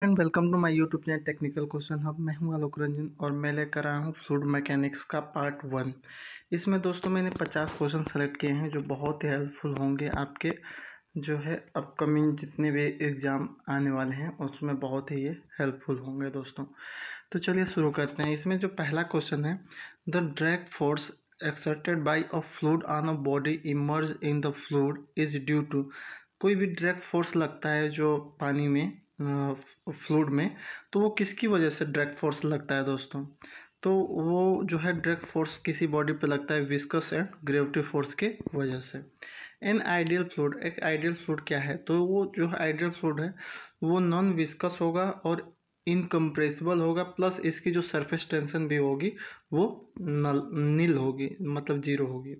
And welcome to my YouTube channel technical question hub. मैं हूं आलोक रंजन और मैं लेकर आया हूं फ्लूइड मैकेनिक्स का पार्ट 1। इसमें दोस्तों मैंने 50 क्वेश्चन सेलेक्ट किए हैं जो बहुत ही हेल्पफुल होंगे आपके जो है अपकमिंग जितने भी एग्ज़ाम आने वाले हैं उसमें बहुत ही ये हेल्पफुल होंगे दोस्तों। तो चलिए शुरू करते हैं। इसमें जो पहला क्वेश्चन है, the drag force exerted by a fluid on a body immerse in the fluid is due to. कोई भी ड्रैग फोर्स लगता है जो पानी में फ्लूइड में, तो वो किसकी वजह से ड्रैग फोर्स लगता है दोस्तों? तो वो जो है ड्रैग फोर्स किसी बॉडी पे लगता है विस्कस एंड ग्रेविटी फोर्स के वजह से। एन आइडियल फ्लूइड, एक आइडियल फ्लूइड क्या है? तो वो जो आइडियल फ्लूइड है वो नॉन विस्कस होगा और इनकम्प्रेसिबल होगा, प्लस इसकी जो सरफेस टेंशन भी होगी वो नील होगी, मतलब जीरो होगी।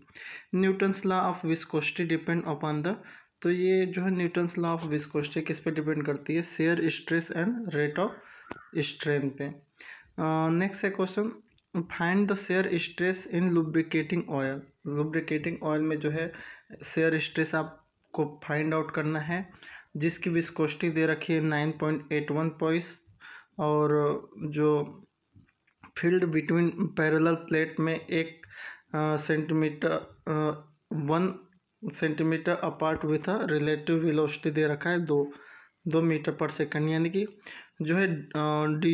Newton's law of viscosity depend upon the. तो ये जो है न्यूटन्स लॉ ऑफ विस्कोसिटी किस पे डिपेंड करती है? Share stress and rate of strain पे। नेक्स्ट है question, find the shear stress in lubricating oil. Lubricating oil में जो है शेयर स्ट्रेस आपको फाइंड आउट करना है, जिसकी विस्कोसिटी दे रखी है 9.81 पॉइंट्स, और जो फील्ड बिटवीन पैरेलल प्लेट में 1 centimetre apart with a relative velocity दे रखा है 2 मीटर पर सेकंड, यानी कि जो है डी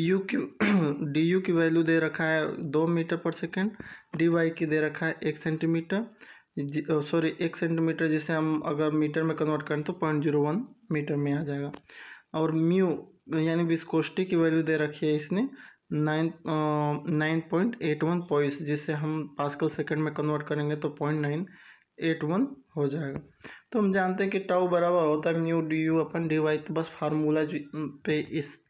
यू की वैल्यू दे रखा है 2 मीटर पर सेकंड, डी वाई की दे रखा है 1 सेंटीमीटर, 1 सेंटीमीटर जिसे हम अगर मीटर में कन्वर्ट करें तो 0.01 मीटर में आ जाएगा। और म्यू यानी विस्कोसिटी की वैल्यू दे रखी है इसने 9.81 पॉइंट्स, जिसे हम पास्कल सेकंड में कन्वर्ट करेंगे तो 0.981 हो जाएगा। तो हम जानते हैं कि टाउ बराबर होता है mu d u upon d y. तो बस फार्मूला पे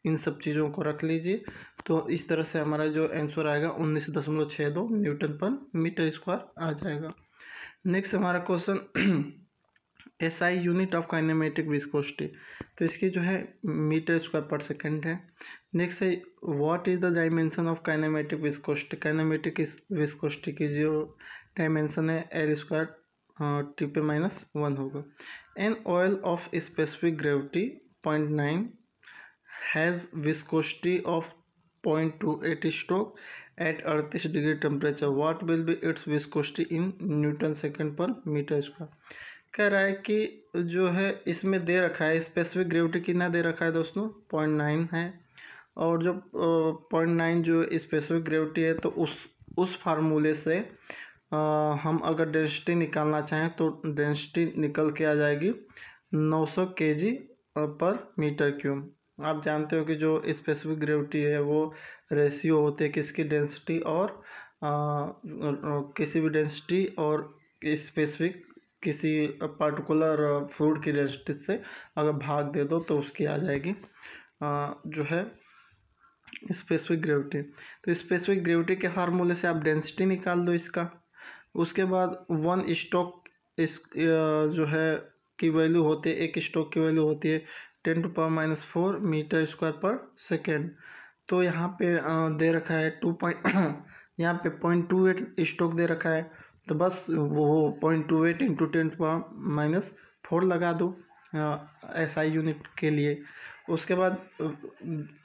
इन सब चीज़ों को रख लीजिए, तो इस तरह से हमारा जो आंसर आएगा 19.62 न्यूटन पर मीटर स्क्वायर आ जाएगा। नेक्स्ट हमारा question, SI unit of kinematic viscosity, तो इसकी जो है मीटर स्क्वायर पर सेकंड है। नेक्स्ट है, what is the dimension of kinematic viscosity. Kinematic viscosity की जो डायमेंशन है एल स्क्वायर टी पे -1 होगा। An oil of specific gravity 0.9 has viscosity of 0.28 stroke at 38 degree temperature, what will be its viscosity in newton second per metre square. कह रहा है कि जो है इसमें दे रखा है स्पेसिफिक ग्रेविटी कितना दे रखा है दोस्तों 0.9 है, और जो 0.9 जो स्पेसिफिक ग्रेविटी है तो उस फार्मूले से हम अगर डेंसिटी निकालना चाहें तो डेंसिटी निकल के आ जाएगी 900 kg पर मीटर क्यूब। आप जानते हो कि जो स्पेसिफिक ग्रेविटी है वो रेशियो होते हैं किसकी, डेंसिटी और किसी भी डेंसिटी और स्पेसिफिक किसी पर्टिकुलर फ्लूइड की डेंसिटी से अगर भाग दे दो तो उसकी आ जाएगी जो है स्पेसिफिक ग्रेविटी। तो स्पेसिफिक ग्रेविटी के फार्मूले से आप डेंसिटी निकाल दो इसका। उसके बाद 1 स्ट्रोक इस जो है की वैल्यू होती है, एक स्ट्रोक की वैल्यू होती है 10⁻⁴ मीटर स्क्वायर पर सेकेंड। तो यहाँ पे दे रखा है यहाँ पे 0.28 स्ट्रोक दे रखा है, तो बस वो 0.28 इंटू 10⁻⁴ लगा दो एसआई यूनिट के लिए। उसके बाद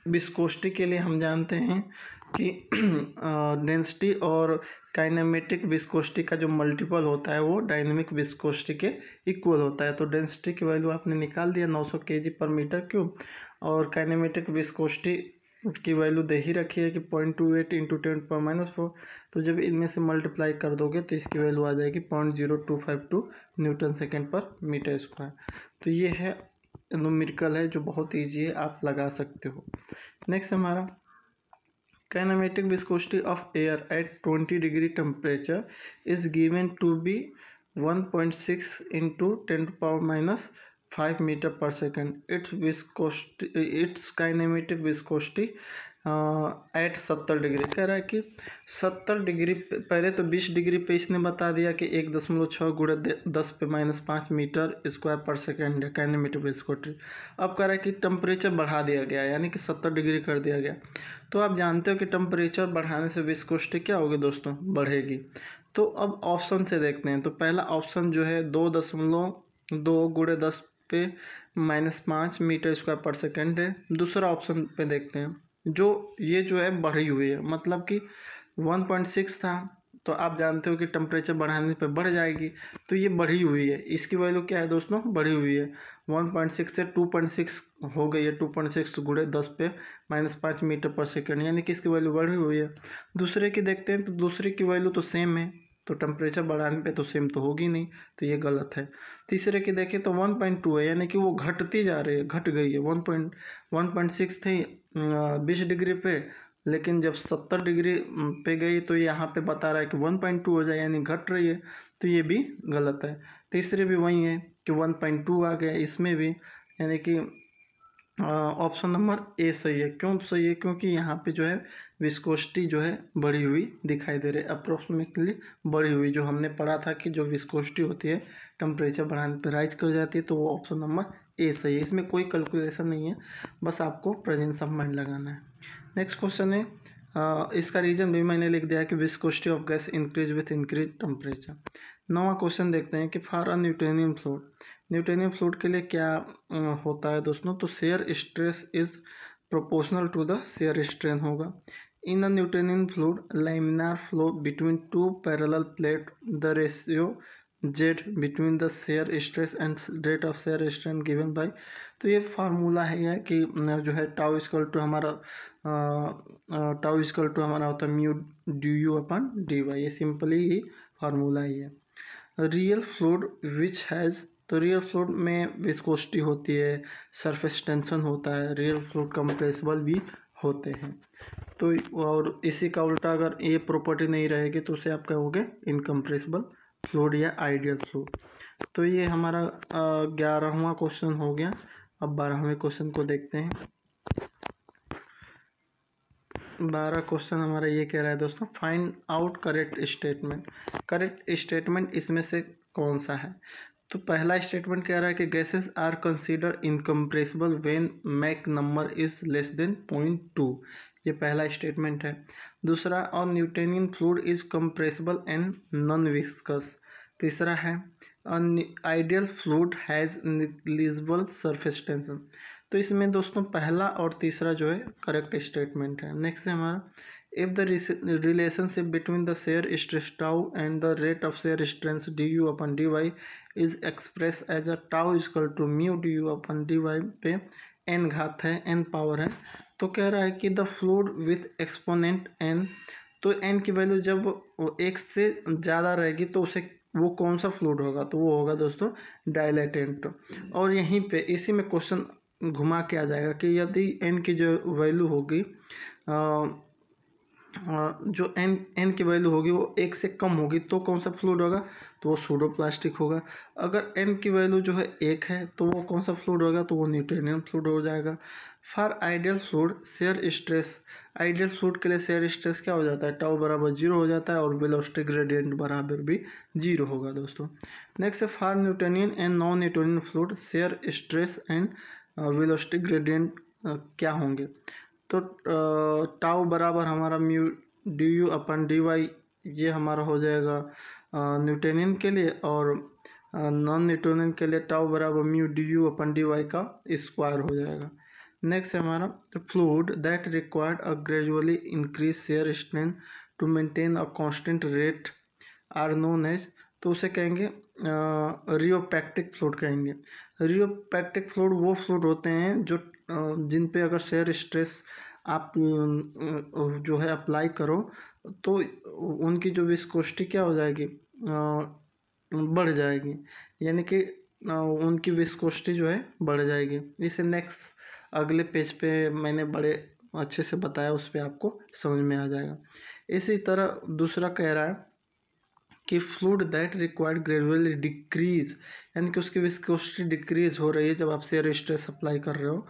विस्कोसिटी के लिए हम जानते हैं कि डेंसिटी और काइनेमेटिक विस्कोसिटी का जो मल्टीपल होता है वो डायनेमिक विस्कोसिटी के इक्वल होता है। तो डेंसिटी की वैल्यू आपने निकाल दिया 900 kg पर मीटर क्यूब, और काइनेमेटिक विस्कोसिटी की वैल्यू दे ही रखी है कि 0.28 इंटू 10⁻⁴। तो जब इनमें से मल्टीप्लाई कर दोगे तो इसकी वैल्यू आ जाएगी 0.0252 Newton second per metre square. तो ये है न्यूमेरिकल है जो बहुत ईजी है, आप लगा सकते हो। नेक्स्ट हमारा, kinematic viscosity of air at 20 degree temperature is given to be 1.6 into 10⁻⁵ metre per second. It's kinematic viscosity at 70 degree. कह रहा है कि 70 डिग्री, पहले तो 20 डिग्री पे इसने बता दिया कि 1.6 गुणे 10⁻⁵ मीटर स्क्वायर पर सेकेंड है काइनेमेटिक विस्कोसिटी। अब कह रहा है कि टेम्परेचर बढ़ा दिया गया, यानी कि 70 डिग्री कर दिया गया। तो आप जानते हो कि टेम्परेचर बढ़ाने से विस्कोसिटी क्या होगी दोस्तों, बढ़ेगी। तो अब ऑप्शन से देखते हैं। तो पहला ऑप्शन जो है 2.2 गुणे 10 पे -5 मीटर स्क्वायर पर सेकेंड है। दूसरा ऑप्शन पे देखते हैं, जो ये जो है बढ़ी हुई है, मतलब कि 1.6 था, तो आप जानते हो कि टेम्परेचर बढ़ाने पे बढ़ जाएगी, तो ये बढ़ी हुई है। इसकी वैल्यू क्या है दोस्तों, बढ़ी हुई है। 1.6 से 2.6 हो गई है, 2.6 गुणे 10 पे -5 मीटर पर सेकेंड, यानी कि इसकी वैल्यू बढ़ी हुई है। दूसरे की देखते हैं, तो दूसरे की वैल्यू तो सेम है, तो टेम्परेचर बढ़ाने पे तो सेम तो होगी नहीं, तो ये गलत है। तीसरे की देखें तो 1.2 है, यानी कि वो घटती जा रही है, घट गई है। 1.6 थी 20 डिग्री पे, लेकिन जब 70 डिग्री पे गई तो यहाँ पे बता रहा है कि 1.2 हो जाए, यानी घट रही है, तो ये भी गलत है। तीसरे भी वही है कि 1.2 आ गया, इसमें भी, यानी कि ऑप्शन नंबर ए सही है। क्यों सही है, क्योंकि यहाँ पे जो है विस्कोसिटी जो है बढ़ी हुई दिखाई दे रही है, अप्रोक्सीमेटली बढ़ी हुई। जो हमने पढ़ा था कि जो विस्कोसिटी होती है टेम्परेचर बढ़ाने पर राइज कर जाती है, तो वो ऑप्शन नंबर ए सही है। इसमें कोई कैलकुलेशन नहीं है, बस आपको प्रेजेंस ऑफ माइंड लगाना है। नेक्स्ट क्वेश्चन है, इसका रीजन भी मैंने लिख दिया है कि viscosity of gas increase with increase temperature. नवा क्वेश्चन देखते हैं कि for a Newtonian fluid, Newtonian fluid के लिए क्या होता है दोस्तों, तो shear stress is proportional to the shear strain होगा। In a Newtonian fluid laminar flow between two parallel plate, the ratio Z between the shear stress and rate of shear strain given by, तो ये formula है कि जो है tau equal to हमारा होता है mu d u upon d y. ये सिंपली ही फार्मूला ही है। रियल फ्लूइड विच हैज़, तो रियल फ्लूइड में विस्कोसिटी होती है, सरफेस टेंशन होता है, रियल फ्लूइड कंप्रेसिबल भी होते हैं। तो और इसी का उल्टा अगर ये प्रॉपर्टी नहीं रहेगी तो उसे आप कहोगे इनकम्प्रेसिबल फ्लूइड या आइडियल फ्लूइड। तो ये हमारा 11वां क्वेश्चन हो गया। अब 12वें क्वेश्चन को देखते हैं। 12 क्वेश्चन हमारा ये कह रहा है दोस्तों, find out correct statement. Correct statement इसमें से कौन सा है, तो पहला स्टेटमेंट कह रहा है कि gases are consider incompressible when Mach number is less than 0.2, ये पहला स्टेटमेंट है। दूसरा, और Newtonian fluid is compressible and non viscous. तीसरा है, ideal fluid has negligible surface tension. तो इसमें दोस्तों पहला और तीसरा जो है करेक्ट स्टेटमेंट है। नेक्स्ट है हमारा, if the relationship between the shear stress tau and the rate of shear strength d u upon d y is express as a tau equal to mu d u upon d y पे n घात है, N power है, तो कह रहा है कि the fluid with exponent n, तो एन की वैल्यू जब एक से ज़्यादा रहेगी तो उसे वो कौन सा फ्लूइड होगा, तो वो होगा दोस्तों डायलेटेंट। और यहीं पे इसी में क्वेश्चन घुमा के आ जाएगा कि यदि एन की जो वैल्यू होगी जो एन की वैल्यू होगी वो एक से कम होगी तो कौन सा फ्लूइड होगा, तो वो सूडो प्लास्टिक होगा। अगर एन की वैल्यू जो है एक है तो वो कौन सा फ्लूइड होगा, तो वो न्यूटोनियन फ्लूइड हो जाएगा। For ideal fluid shear stress, ideal fluid के लिए शेयर स्ट्रेस क्या हो जाता है, टाउ बराबर 0 हो जाता है और वेलोसिटी ग्रेडियंट बराबर भी 0 होगा दोस्तों। नेक्स्ट है, for Newtonian and non Newtonian fluid shear stress and velocity gradient क्या होंगे, तो टाउ बराबर हमारा mu d u upon d y, ये हमारा हो जाएगा न्यूटोनियन के लिए, और नॉन न्यूटोनियन के लिए टाउ बराबर mu d u upon d y का स्क्वायर हो जाएगा। नेक्स्ट है हमारा, fluid that required a gradually increase shear strength to maintain a constant rate are known as, तो उसे कहेंगे रियोपैक्टिक फ्लूइड कहेंगे। रियोपैक्टिक फ्लूइड वो फ्लूइड होते हैं जो जिन पे अगर शेयर स्ट्रेस आप जो है अप्लाई करो तो उनकी जो विस्कोसिटी क्या हो जाएगी, बढ़ जाएगी, यानी कि उनकी विस्कोसिटी जो है बढ़ जाएगी। इसे नेक्स्ट अगले पेज पे मैंने बड़े अच्छे से बताया, उस पर आपको समझ में आ जाएगा। इसी तरह दूसरा कह रहा है कि fluid that required gradually decrease, यानी कि उसकी विस्कोसिटी डिक्रीज हो रही है जब आप शेयर स्ट्रेस अप्लाई कर रहे हो,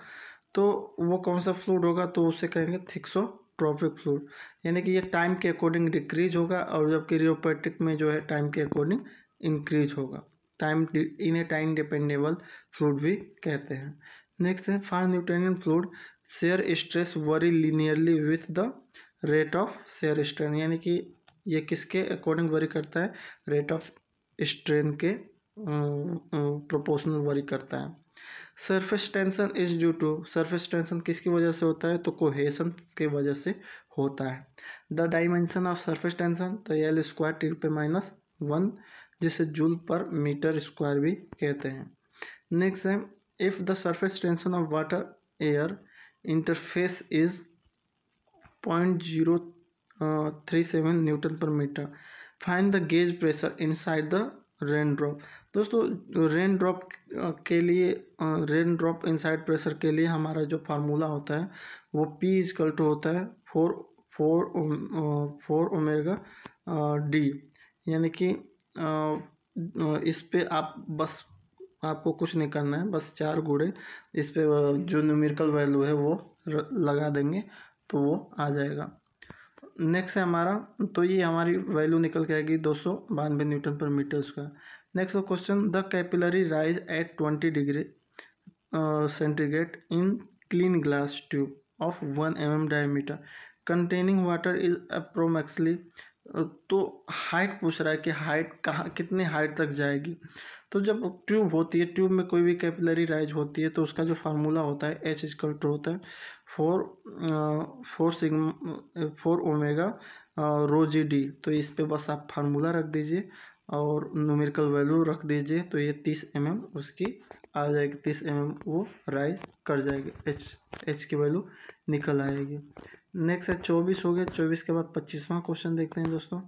तो वो कौन सा फ्लूइड होगा, तो उसे कहेंगे थिक्सोट्रोपिक फ्लूइड, यानी कि ये टाइम के अकॉर्डिंग डिक्रीज होगा, और जबकि रियोपैक्टिक में जो है टाइम के अकॉर्डिंग इंक्रीज होगा। टाइम इन्हें टाइम डिपेंडेबल फ्लूइड भी कहते हैं। नेक्स्ट है, for Newtonian fluid shear stress vary linearly with the rate of shear strain, यानी कि ये किसके अकॉर्डिंग वरी करता है, रेट ऑफ स्ट्रेन के प्रोपोर्शनल वरी करता है। Surface tension is due to, surface tension किसकी वजह से होता है, तो कोहेशन की वजह से होता है। The dimension of surface tension, तो एल स्क्वायर टी पे -1, जिसे जूल पर मीटर स्क्वायर भी कहते हैं। नेक्स्ट है, if the surface tension of water air interface is 0.037 newton per metre, find the gauge pressure inside the rain drop. दोस्तों rain drop के लिए, रेन ड्रॉप इनसाइड प्रेशर के लिए हमारा जो फार्मूला होता है वो P इक्वल टू होता है 4 ओमेगा डी। यानी कि इस पे आप बस, आपको कुछ नहीं करना है, बस 4 गुणे इस पे जो न्यूमेरिकल वैल्यू है वो लगा देंगे तो वो आ जाएगा। नेक्स्ट है हमारा, तो ये हमारी वैल्यू निकल के आएगी 292 newton per metre square. Next question, the capillary rise at 20 degree centigrade in clean glass tube of 1 mm diameter containing water is approximately, तो हाइट पूछ रहा है कि हाइट कहाँ, कितने हाइट तक जाएगी। तो जब ट्यूब होती है, ट्यूब में कोई भी कैपिलरी राइज होती है तो उसका जो फार्मूला होता है H इक्वल टू होता है 4 ओमेगा रो जी डी। तो इस पे बस आप फार्मूला रख दीजिए और न्यूमेरिकल वैल्यू रख दीजिए, तो ये 30 mm उसकी आ जाएगी, 30 mm वो राइज कर जाएगी, H की वैल्यू निकल आएगी। नेक्स्ट है 24 हो गया। 24 के बाद 25वां क्वेश्चन देखते हैं दोस्तों।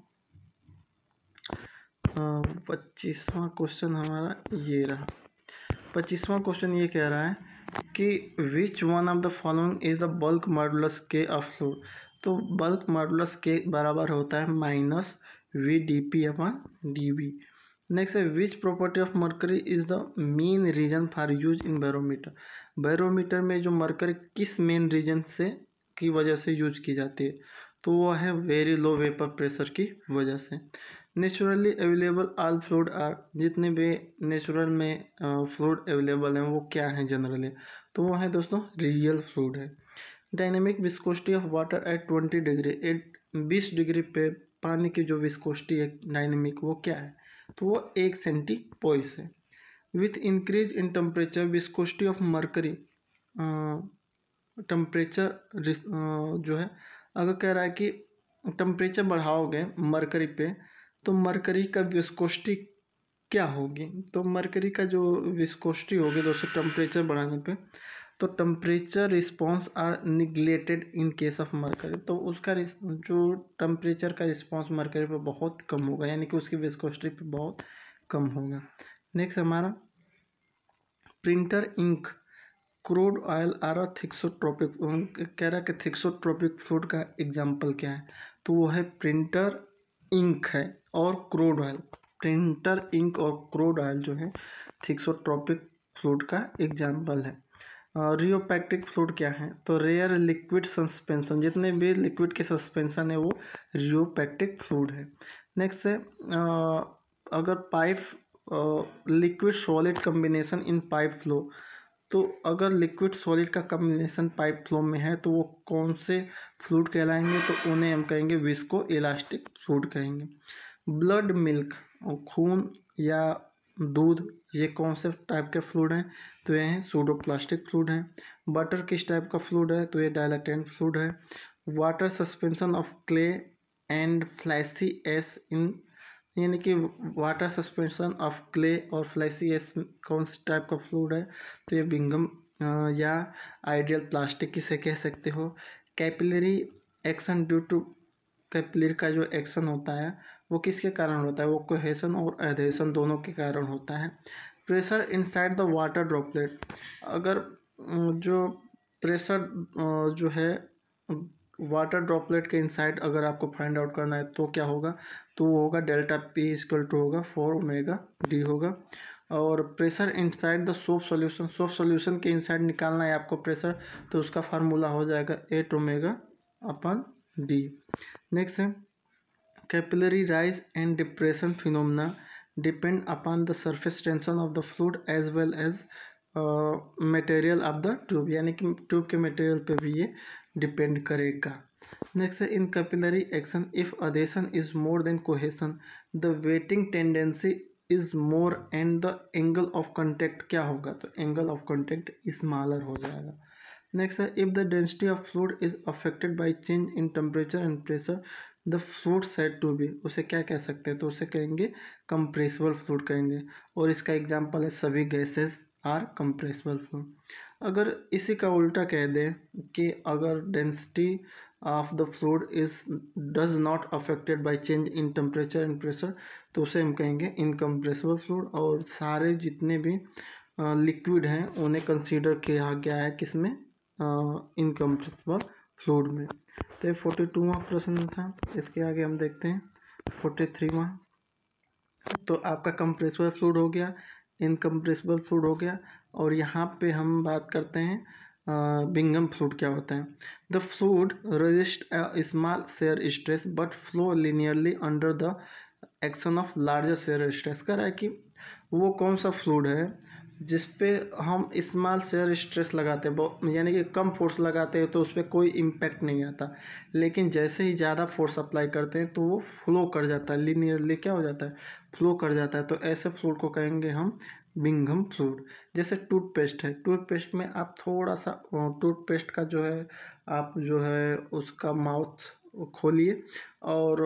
25वां क्वेश्चन हमारा ये रहा। 25वां क्वेश्चन ये कह रहा है कि which one of the following is the bulk modulus k of fluid. तो बल्क मॉडुलस के बराबर होता है -VdP/dV। नेक्स्ट है, which property of mercury is the main reason for use in barometer. Barometer में जो मरकरी किस मेन रीजन से की वजह से यूज की जाती है, तो वो है वेरी लो वेपर प्रेशर की वजह से। Naturally available all fluid are, जितने भी नेचुरल में फ्लूइड अवेलेबल हैं वो क्या हैं जनरली, तो वो है दोस्तों रियल फ्लूइड है। Dynamic viscosity of water at 20 degree, 20 degree पे पानी की जो विस्कोसिटी है डायनेमिक वो क्या है, तो वो 1 सेंटीपोइस है। With increase in temperature viscosity of mercury, temperature जो है, अगर कह रहा है कि टेम्परेचर बढ़ाओगे मरकरी पे तो मरकरी का विस्कोसिटी क्या होगी, तो मरकरी का जो विस्कोसिटी होगी दोस्तों टेम्परेचर बढ़ाने पे, तो temperature response are neglected in case of mercury, तो उसका जो टेम्परेचर का रिस्पॉन्स मरकरी पे बहुत कम होगा, यानी कि उसकी विस्कोसिटी पे बहुत कम होगा। नेक्स्ट हमारा printer ink crude oil are a thixotropic, कह रहा है कि थिक्सोट्रोपिक फ्लूइड का एग्जाम्पल क्या है, तो वो है प्रिंटर इंक है और क्रूड ऑयल। प्रिंटर इंक और क्रूड ऑयल जो है थिक्सोट्रोपिक फ्लूइड का एग्जाम्पल है। रियोपैक्टिक फ्लूइड क्या है, तो रेयर लिक्विड सस्पेंशन, जितने भी लिक्विड के सस्पेंशन है वो रियोपैक्टिक फ्लूइड है। नेक्स्ट है अगर पाइप लिक्विड सॉलिड कम्बिनेशन इन पाइप फ्लो, तो अगर लिक्विड सॉलिड का कम्बिनेशन पाइप फ्लो में है तो वो कौन से फ्लूइड कहलाएंगे, तो उन्हें हम कहेंगे विस्को इलास्टिक फ्लूइड कहेंगे। ब्लड मिल्क, खून या दूध, ये कौन से टाइप के फ्लूइड हैं, तो ये हैं सूडोप्लास्टिक फ्लूइड हैं। बटर किस टाइप का फ्लूइड है, तो ये डायलैक्टेंट फ्लूइड है। Water suspension of clay and fly ash in, यानी कि वाटर सस्पेंशन ऑफ क्ले और फ्लैसी एस कौन सी टाइप का फ्लूइड है, तो ये बिंगम या आइडियल प्लास्टिक किसे कह सकते हो। Capillary action due to, capillary का जो एक्शन होता है वो किसके कारण होता है, वो कोहेशन और एडहेशन दोनों के कारण होता है। Pressure inside the water droplet, अगर जो प्रेशर जो है वाटर ड्रॉपलेट के इनसाइड अगर आपको फाइंड आउट करना है तो क्या होगा, तो वो होगा डेल्टा P इक्वल टू होगा 4 ओमेगा डी होगा। और pressure inside the soap solution, soap solution के इनसाइड निकालना है आपको प्रेशर, तो उसका फार्मूला हो जाएगा 8 ओमेगा अपन डी। नेक्स्ट है capillary rise and depression phenomena depend upon the surface tension of the fluid as well as material of the tube, यानी कि ट्यूब के मटेरियल पे भी ये डिपेंड करेगा। नेक्स्ट है in capillary action if adhesion is more than cohesion the wetting tendency is more and the angle of contact क्या होगा, तो एंगल ऑफ कंटेक्ट स्मॉलर हो जाएगा। नेक्स्ट है if the density of fluid is affected by change in temperature and pressure the fluid said to be, उसे क्या कह सकते हैं, तो उसे कहेंगे कंप्रेसिबल फ्लूइड कहेंगे। और इसका एग्जांपल है सभी गैसेस आर कंप्रेसिबल फ्लूइड। अगर इसी का उल्टा कह दें कि अगर density of the fluid is does not affected by change in temperature and pressure, तो उसे हम कहेंगे इनकम्प्रेसिबल फ्लूइड। और सारे जितने भी लिक्विड हैं उन्हें कंसीडर किया गया है किसमें, इनकम्प्रेसिबल फ्लूइड में। तो ये 42वां प्रश्न था। इसके आगे हम देखते हैं 43वां। तो आपका कंप्रेसिबल फ्लूइड हो गया, इनकम्प्रेसिबल फ्लूइड हो गया, और यहाँ पे हम बात करते हैं बिंघम फ्लूइड क्या होता है। The fluid resist a small shear stress but flow linearly under the action of larger shear stress. कह रहा है कि वो कौन सा फ्लूइड है जिस पे हम स्मॉल शेयर स्ट्रेस लगाते हैं, यानी कि कम फोर्स लगाते हैं तो उस पर कोई इम्पैक्ट नहीं आता, लेकिन जैसे ही ज़्यादा फोर्स अप्लाई करते हैं तो वो फ्लो कर जाता है, लिनियरली क्या हो जाता है, फ्लो कर जाता है। तो ऐसे फ्लूइड को कहेंगे हम बिंघम फ्लूइड। जैसे टूथपेस्ट है, टूथपेस्ट में आप थोड़ा सा टूथपेस्ट का जो है आप जो है उसका माउथ खोलिए और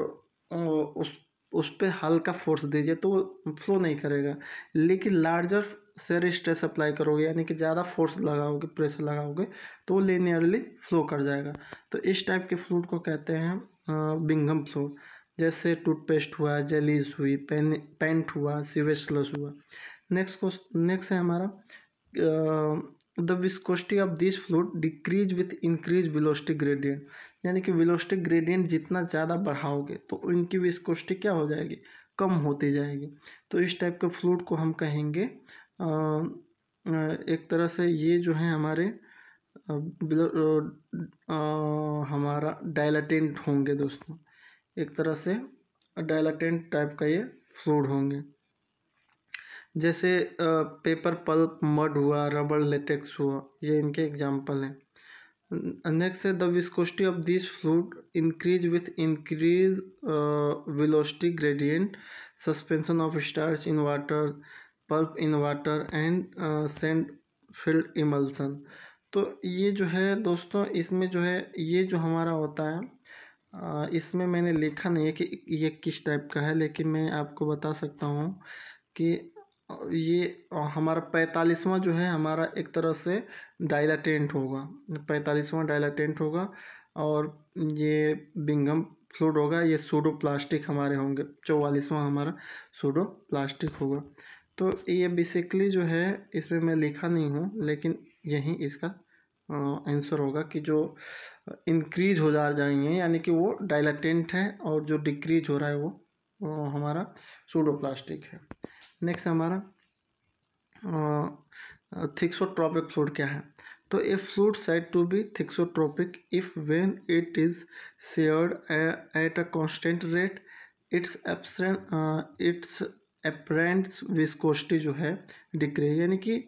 उस पर हल्का फोर्स दीजिए तो वो फ्लो नहीं करेगा, लेकिन लार्जर शेयर स्ट्रेस अप्लाई करोगे यानी कि ज़्यादा फोर्स लगाओगे, प्रेशर लगाओगे, तो वो लिनियरली फ्लो कर जाएगा। तो इस टाइप के फ्लूइड को कहते हैं बिंघम फ्लूइड। जैसे टूथपेस्ट हुआ, जेलीज हुई, पेंट हुआ, सीवेज स्लश हुआ। नेक्स्ट है हमारा the viscosity of this fluid decrease with increase velocity gradient, यानी कि वेलोसिटी ग्रेडियंट जितना ज़्यादा बढ़ाओगे तो इनकी विस्कोसिटी क्या हो जाएगी, कम होती जाएगी। तो इस टाइप के फ्लूइड को हम कहेंगे एक तरह से ये जो है हमारे हमारा डायलेटेंट होंगे दोस्तों, एक तरह से डायलेटेंट टाइप का ये फ्लूइड होंगे। जैसे पेपर पल्प, मड हुआ, रबर, लेटेक्स हुआ, ये इनके एग्जाम्पल हैं। नेक्स्ट है the viscosity of this fluid increase with increase velocity gradient, suspension of starch in water, pulp in water and sand field emulsion. तो ये जो है दोस्तों, इसमें जो है ये जो हमारा होता है इसमें मैंने लिखा नहीं है कि ये किस टाइप का है, लेकिन मैं आपको बता सकता हूँ कि ये हमारा 45वां जो है हमारा एक तरह से डायलेटेंट होगा, 45वां डायलेटेंट होगा, और ये बिंघम फ्लूइड होगा, ये सूडो प्लास्टिक हमारे होंगे, 44वां हमारा सूडो प्लास्टिक होगा। तो ये बेसिकली जो है इसमें मैं लिखा नहीं हूँ, लेकिन यही इसका आंसर होगा कि जो इंक्रीज हो जाएंगे यानी कि वो डायलेटेंट है, और जो डिक्रीज हो रहा है वो हमारा सूडो प्लास्टिक है। नेक्स्ट हमारा थिक्सोट्रोपिक फ्लूइड क्या है। तो ए fluid said to be thixotropic if when it is shared at a constant rate its apparent viscosity जो है डिक्रीज, यानी कि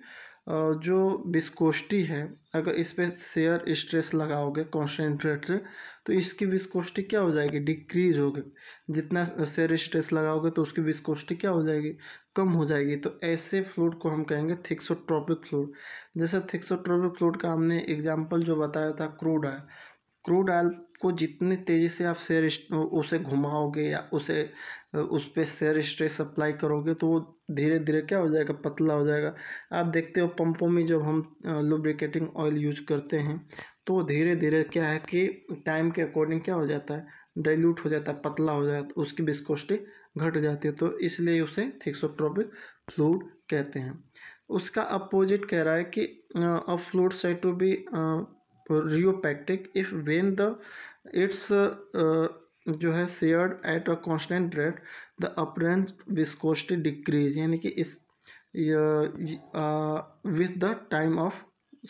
जो विस्कोसिटी है अगर इस पर शेयर स्ट्रेस लगाओगे कांस्टेंट रेट से तो इसकी विस्कोसिटी क्या हो जाएगी, डिक्रीज होगी। जितना शेयर स्ट्रेस लगाओगे तो उसकी विस्कोसिटी क्या हो जाएगी, कम हो जाएगी। तो ऐसे फ्लूइड को हम कहेंगे थिक्सोट्रोपिक फ्लूइड। जैसे थिक्सोट्रोपिक फ्लूइड का हमने एग्जांपल जो बताया था क्रूड ऑयल। क्रूड ऑयल को जितनी तेज़ी से आप उसे घुमाओगे या उस पर शेयर स्ट्रेस अप्लाई करोगे तो वो धीरे धीरे क्या हो जाएगा, पतला हो जाएगा। आप देखते हो पंपों में जब हम लुब्रिकेटिंग ऑयल यूज करते हैं तो धीरे धीरे क्या है कि टाइम के अकॉर्डिंग क्या हो जाता है, डाइल्यूट हो जाता है, पतला हो जाता है, उसकी विस्कोसिटी घट जाती है। तो इसलिए उसे थिक्सोट्रोपिक फ्लूइड कहते हैं। उसका अपोजिट कह रहा है कि a fluid said to be rheopectic if when the its जो है sheared at a constant rate the apparent viscosity decrease, यानी कि इस विथ द टाइम ऑफ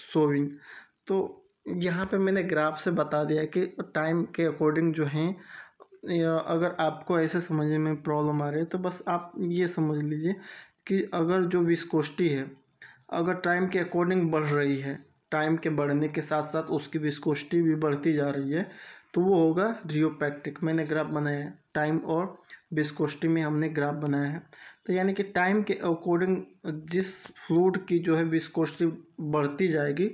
सोविंग। तो यहाँ पे मैंने ग्राफ से बता दिया कि टाइम के अकॉर्डिंग जो हैं, अगर आपको ऐसे समझने में प्रॉब्लम आ रही है तो बस आप ये समझ लीजिए कि अगर जो विस्कोसिटी है अगर टाइम के अकॉर्डिंग बढ़ रही है, टाइम के बढ़ने के साथ साथ उसकी विस्कोसिटी भी बढ़ती जा रही है, तो वो होगा रियोपैक्टिक। मैंने ग्राफ बनाया है, टाइम और विस्कोसिटी में हमने ग्राफ बनाया है। तो यानी कि टाइम के अकॉर्डिंग जिस फ्लूइड की जो है विस्कोसिटी बढ़ती जाएगी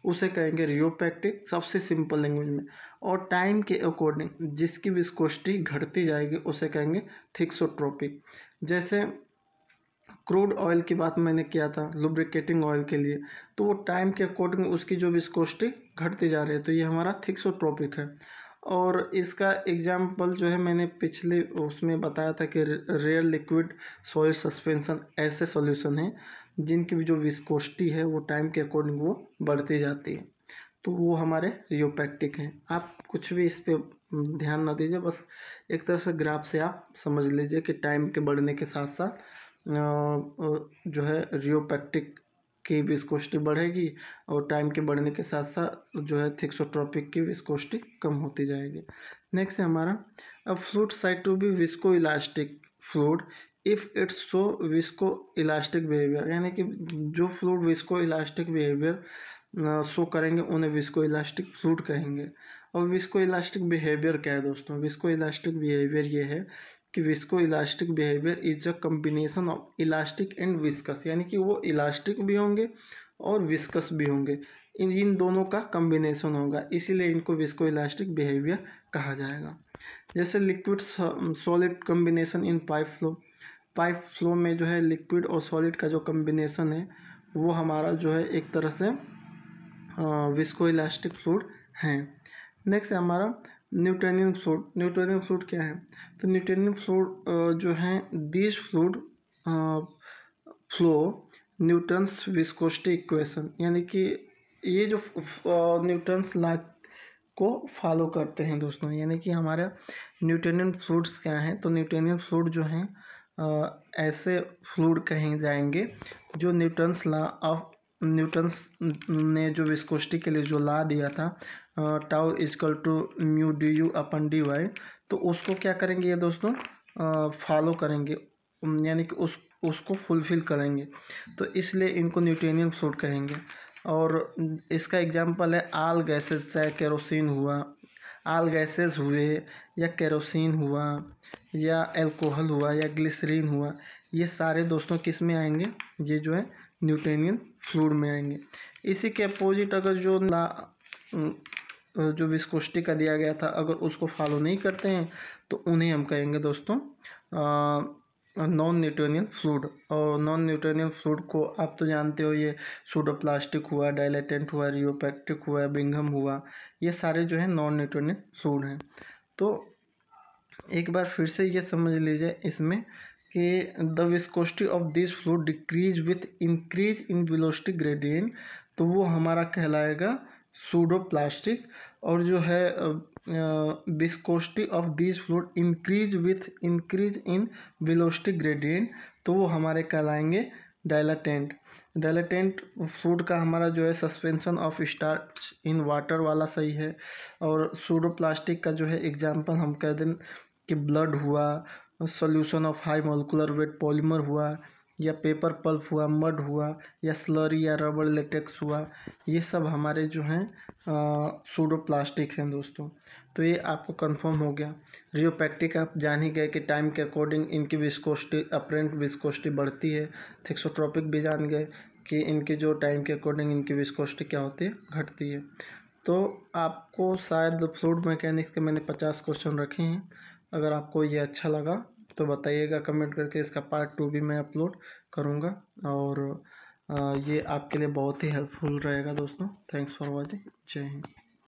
उसे कहेंगे रियोपेक्टिक, सबसे सिंपल लैंग्वेज में। और टाइम के अकॉर्डिंग जिसकी विस्कोसिटी घटती जाएगी उसे कहेंगे थिक्सोट्रोपिक। जैसे क्रूड ऑयल की बात मैंने किया था लुब्रिकेटिंग ऑयल के लिए, तो वो टाइम के अकॉर्डिंग उसकी जो विस्कोसिटी घटती जा रही है, तो ये हमारा थिक्सोट्रोपिक है। और इसका एग्जाम्पल जो है मैंने पिछले उसमें बताया था कि रेयर लिक्विड सॉइल सस्पेंशन ऐसे सॉल्यूशन हैं जिनकी जो विस्कोसिटी है वो टाइम के अकॉर्डिंग वो बढ़ती जाती है, तो वो हमारे रियोपेक्टिक हैं। आप कुछ भी इस पे ध्यान ना दीजिए, बस एक तरह से ग्राफ से आप समझ लीजिए कि टाइम के बढ़ने के साथ साथ जो है रियोपेक्टिक की विस्कोसिटी बढ़ेगी और टाइम के बढ़ने के साथ साथ जो है थिक्सोट्रोपिक की विस्कोसिटी कम होती जाएगी। नेक्स्ट है हमारा अब fluid said to be visco elastic fluid if its show visco elastic behaviour, यानी कि जो fluid visco elastic behaviour show करेंगे उन्हें विस्को इलास्टिक फ्लूइड कहेंगे। और विस्को इलास्टिक बिहेवियर क्या है दोस्तों? विस्को इलास्टिक बिहेवियर ये है कि visco elastic behaviour is a combination of elastic and viscous, यानी कि वो इलास्टिक भी होंगे और विस्कस भी होंगे, इन दोनों का कम्बिनेशन होगा, इसीलिए इनको विस्को इलास्टिक बिहेवियर कहा जाएगा। जैसे लिक्विड सॉलिड कम्बिनेशन इन पाइप फ्लो में जो है लिक्विड और सॉलिड का जो कम्बिनेशन है वो हमारा जो है एक तरह से विस्को इलास्टिक फ्लूइड है। नेक्स्ट है हमारा न्यूटोनियन फ्लूइड। न्यूटोनियन फ्लूइड क्या है? तो न्यूटोनियन फ्लूइड जो है this fluid flow Newton's viscosity equation, यानी कि ये जो न्यूटन्स लॉ को फॉलो करते हैं दोस्तों, यानी कि हमारा न्यूटोनियन फ्लूइड्स क्या हैं? तो न्यूटोनियन फ्लूइड जो हैं ऐसे फ्लूइड कहे जाएंगे जो न्यूटन्स ने जो विस्कोसिटी के लिए जो लॉ दिया था tau equal to mu d u upon d y, तो उसको क्या करेंगे ये दोस्तों? फॉलो करेंगे, यानी कि उसको फुलफिल करेंगे, तो इसलिए इनको न्यूटोनियन फ्लूइड कहेंगे। और इसका एग्जांपल है आल गैसेस, चाहे केरोसिन हुआ, आल गैसेस हुए या केरोसिन हुआ या अल्कोहल हुआ या ग्लिसरीन हुआ, ये सारे दोस्तों किस में आएंगे? ये जो है न्यूटोनियन फ्लूइड में आएंगे। इसी के अपोजिट अगर जो विस्कोसिटी का दिया गया था अगर उसको फॉलो नहीं करते हैं तो उन्हें हम कहेंगे दोस्तों नॉन न्यूटोनियन फ्लूइड। और नॉन न्यूटोनियन फ्लूइड को आप तो जानते हो, ये सूडोप्लास्टिक हुआ, डायलेटेंट हुआ, रियोपेक्टिक हुआ, बिंघम हुआ, ये सारे जो है नॉन न्यूटोनियन फ्लूइड हैं। तो एक बार फिर से ये समझ लीजिए इसमें कि the viscosity of this fluid decrease with increase in velocity gradient, तो वो हमारा कहलाएगा सूडोप्लास्टिक। और जो है viscosity of this fluid increase with increase in velocity gradient, तो वो हमारे कहलाएंगे डायलेटेंट। डायलेटेंट फ्लूइड का हमारा जो है suspension of starch in water वाला सही है। और सूडोप्लास्टिक का जो है एग्जांपल हम कह दें कि ब्लड हुआ, solution of high molecular weight polymer हुआ, या पेपर पल्प हुआ, मड हुआ, या स्लरी या रबर लेटेक्स हुआ, ये सब हमारे जो हैं सूडोप्लास्टिक हैं दोस्तों। तो ये आपको कंफर्म हो गया। रियोपेक्टिक आप जान ही गए कि टाइम के अकॉर्डिंग इनकी विस्कोसिटी अपरेंट विस्कोसिटी बढ़ती है। थिक्सोट्रोपिक भी जान गए कि इनके जो टाइम के अकॉर्डिंग इनकी विस्कोसिटी क्या होती है? घटती है। तो आपको शायद फ्लूइड मैकेनिक्स के मैंने 50 क्वेश्चन रखे हैं। अगर आपको ये अच्छा लगा तो बताइएगा कमेंट करके, इसका पार्ट 2 भी मैं अपलोड करूँगा और ये आपके लिए बहुत ही हेल्पफुल रहेगा दोस्तों। Thanks for watching. जय हिंद।